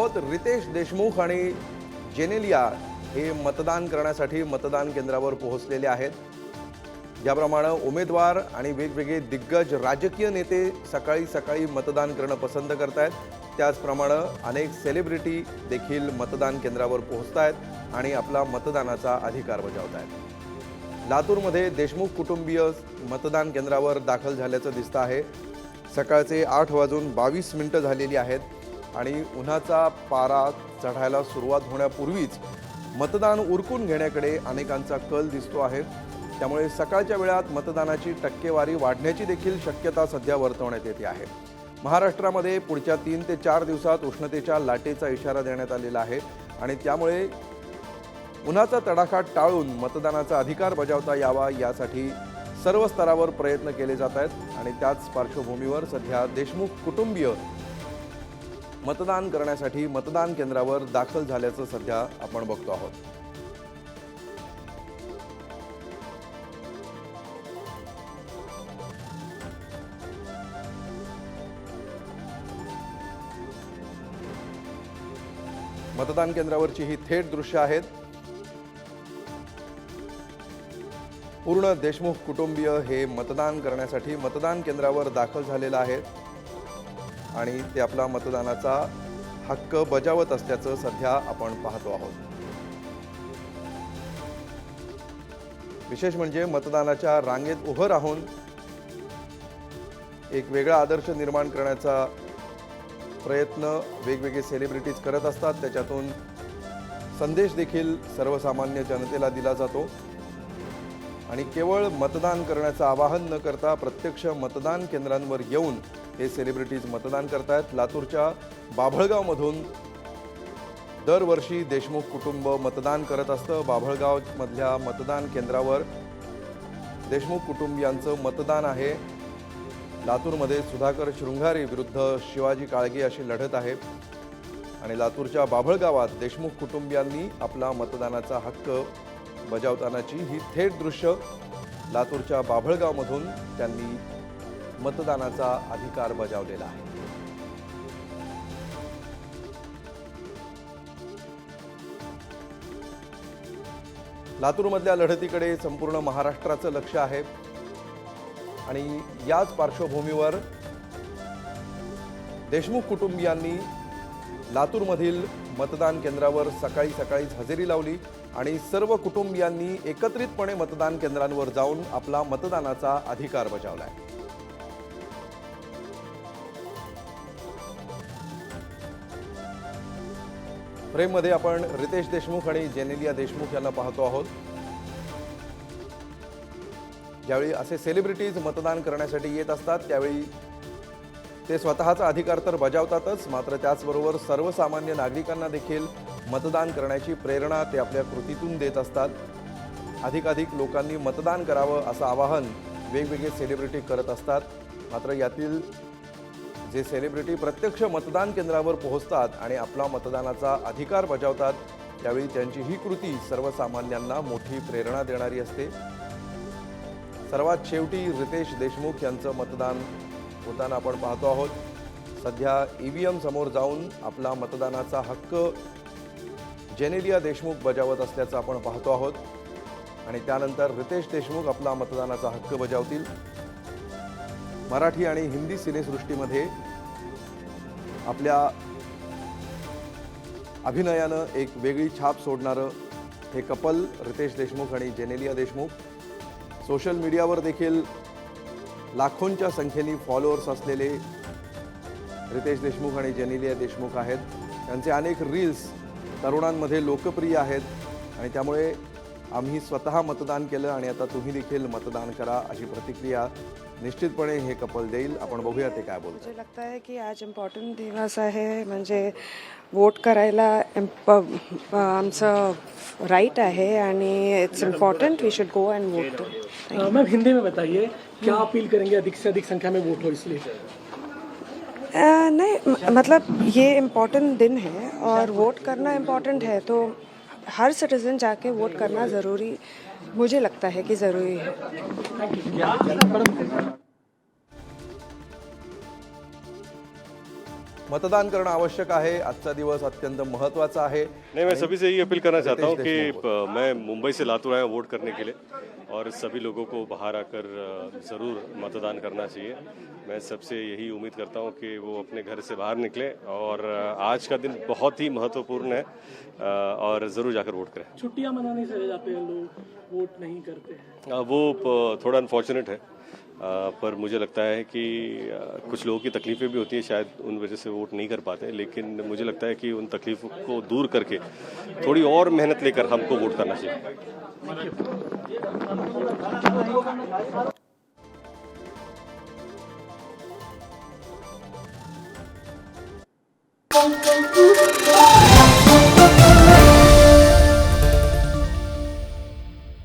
आहोत. रितेश देशमुख आणि जेनेलिया हे मतदान करण्यासाठी मतदान केंद्रावर पोहोचलेले आहेत. ज्याप्रमाणे उमेदवार आणि वेगवेगळे दिग्गज राजकीय नेते सकाळी सकाळी मतदान करणं पसंत करतायत, त्याचप्रमाणे अनेक सेलिब्रिटी देखील मतदान केंद्रावर पोहोचतायत आणि आपला मतदानाचा अधिकार बजावतायत. लातूरमध्ये देशमुख कुटुंबीय मतदान केंद्रावर दाखल झाल्याचं दिसतं आहे. सकाळचे 8:22 झालेली आहेत आणि उन्हाचा पारा चढायला सुरुवात होण्यापूर्वीच मतदान उरकून घेण्याकडे अनेकांचा कल दिसतो आहे. त्यामुळे सकाळच्या वेळात मतदानाची टक्केवारी वाढण्याची देखील शक्यता सध्या वर्तवण्यात येते आहे. महाराष्ट्रामध्ये पुढच्या 3 ते 4 दिवसात उष्णतेच्या लाटेचा इशारा देण्यात आलेला आहे आणि त्यामुळे उन्हाचा तडाखा टाळून मतदानाचा अधिकार बजावता यावा यासाठी सर्व स्तरावर प्रयत्न केले जात आहेत आणि त्याच पार्श्वभूमीवर सध्या देशमुख कुटुंबीय मतदान करण्यासाठी मतदान केंद्रावर दाखल झाल्याचं सध्या आपण बघतो आहोत. मतदान केंद्रावरची ही थेट दृश्य आहेत. पूर्ण देशमुख कुटुंबीय हे मतदान करण्यासाठी मतदान केंद्रावर दाखल झालेलं आहे आणि ते आपला मतदानाचा हक्क बजावत असल्याचं सध्या आपण पाहतो आहोत. विशेष म्हणजे मतदानाच्या रांगेत उभं राहून एक वेगळा आदर्श निर्माण करण्याचा प्रयत्न वेगवेगळे सेलिब्रिटीज करत असतात. त्याच्यातून संदेश देखील सर्वसामान्य जनतेला दिला जातो आणि केवळ मतदान करण्याचं आवाहन न करता प्रत्यक्ष मतदान केंद्रांवर येऊन हे सेलिब्रिटीज मतदान करतात. लातूरच्या बाभळगावमधून दरवर्षी देशमुख कुटुंब मतदान करत असतं. बाभळगावमधल्या मतदान केंद्रावर देशमुख कुटुंबियांचं मतदान आहे. लातूरमध्ये सुधाकर शृंगारे विरुद्ध शिवाजी काळगे अशी लढत आहे आणि लातूरच्या बाभळगावात देशमुख कुटुंबियांनी आपला मतदानाचा हक्क बजावतानाची ही थेट दृश्य लातूरच्या बाभळगावमधून त्यांनी मतदानाचा अधिकार बजावलेला आहे. लातूरमधल्या लढतीकडे संपूर्ण महाराष्ट्राचं लक्ष आहे आणि याच पार्श्वभूमीवर देशमुख कुटुंबियांनी लातूरमधील मतदान केंद्रावर सकाळी सकाळीच हजेरी लावली आणि सर्व कुटुंबियांनी एकत्रितपणे मतदान केंद्रांवर जाऊन आपला मतदानाचा अधिकार बजावलाय. फ्रेममध्ये आपण रितेश देशमुख आणि जेनेलिया देशमुख यांना पाहतो आहोत. ज्यावेळी असे सेलिब्रिटीज मतदान करण्यासाठी येत असतात त्यावेळी ते स्वतःचा अधिकार तर बजावतातच, मात्र त्याचबरोबर सर्वसामान्य नागरिकांना देखील मतदान करण्याची प्रेरणा ते आपल्या कृतीतून देत असतात. अधिकाधिक लोकांनी मतदान करावं असं आवाहन वेगवेगळे सेलिब्रिटी करत असतात. मात्र यातील जे सेलिब्रिटी प्रत्यक्ष मतदान केंद्रावर पोहोचतात आणि आपला मतदानाचा अधिकार बजावतात त्यावेळी त्यांची ही कृती सर्वसामान्यांना मोठी प्रेरणा देणारी असते. सर्वात शेवटी रितेश देशमुख यांचं मतदान होताना आपण पाहतो आहोत. सध्या EVM समोर जाऊन आपला मतदानाचा हक्क जेनेलिया देशमुख बजावत असल्याचं आपण पाहतो आहोत आणि त्यानंतर रितेश देशमुख आपला मतदानाचा हक्क बजावतील. मराठी आणि हिंदी सिनेसृष्टीमध्ये आपल्या अभिनयानं एक वेगळी छाप सोडणारं हे कपल रितेश देशमुख आणि जेनेलिया देशमुख सोशल मीडियावर देखील लाखोंच्या संख्येने फॉलोअर्स असलेले रितेश देशमुख आणि जेनेलिया देशमुख आहेत. त्यांचे अनेक रील्स तरुणांमध्ये लोकप्रिय आहेत आणि त्यामुळे आम्ही स्वतः मतदान केलं आणि आता तुम्ही देखील मतदान करा अशी प्रतिक्रिया निश्चितपणे हे कपल देईल. आपण बघूया ते काय बोलतात. मुझे लगता है की आज इम्पॉर्टंट दिवस आहे. म्हणजे वोट करायला आमचं राइट आहे आणि it's important, we should go and vote. Ma'am Hindi में बताइए क्या अपील करेंगे अधिक से अधिक संख्या में वोट हो इसलिए? नहीं मतलब ये इम्पॉर्टेंट दिन है और वोट करना इम्पॉर्टेंट है, तो हर सिटीजन जाके वोट करना ज़रूरी, मुझे लगता है कि ज़रूरी है. मतदान करणं आवश्यक आहे. आजचा दिवस अत्यंत महत्त्वाचा आहे. नहीं, मैं सभी से यही अपील करना चाहता हूँ कि मैं मुंबई से लातूर आया हूँ वोट करने के लिए और सभी लोगों को बाहर आकर ज़रूर मतदान करना चाहिए। मैं सबसे यही उम्मीद करता हूँ कि वो अपने घर से बाहर निकलें और आज का दिन बहुत ही महत्वपूर्ण है और ज़रूर जाकर वोट करें। छुट्टियां मनाने चले जाते हैं लोग, वोट नहीं करते हैं। वो थोड़ा अनफॉर्चुनेट है, पर मुझे लगता है कि कुछ लोगों की तकलीफ़ें भी होती हैं, शायद उन वजह से वोट नहीं कर पाते, लेकिन मुझे लगता है कि उन तकलीफ़ों को दूर करके थोड़ी और मेहनत लेकर हमको वोट करना चाहिए।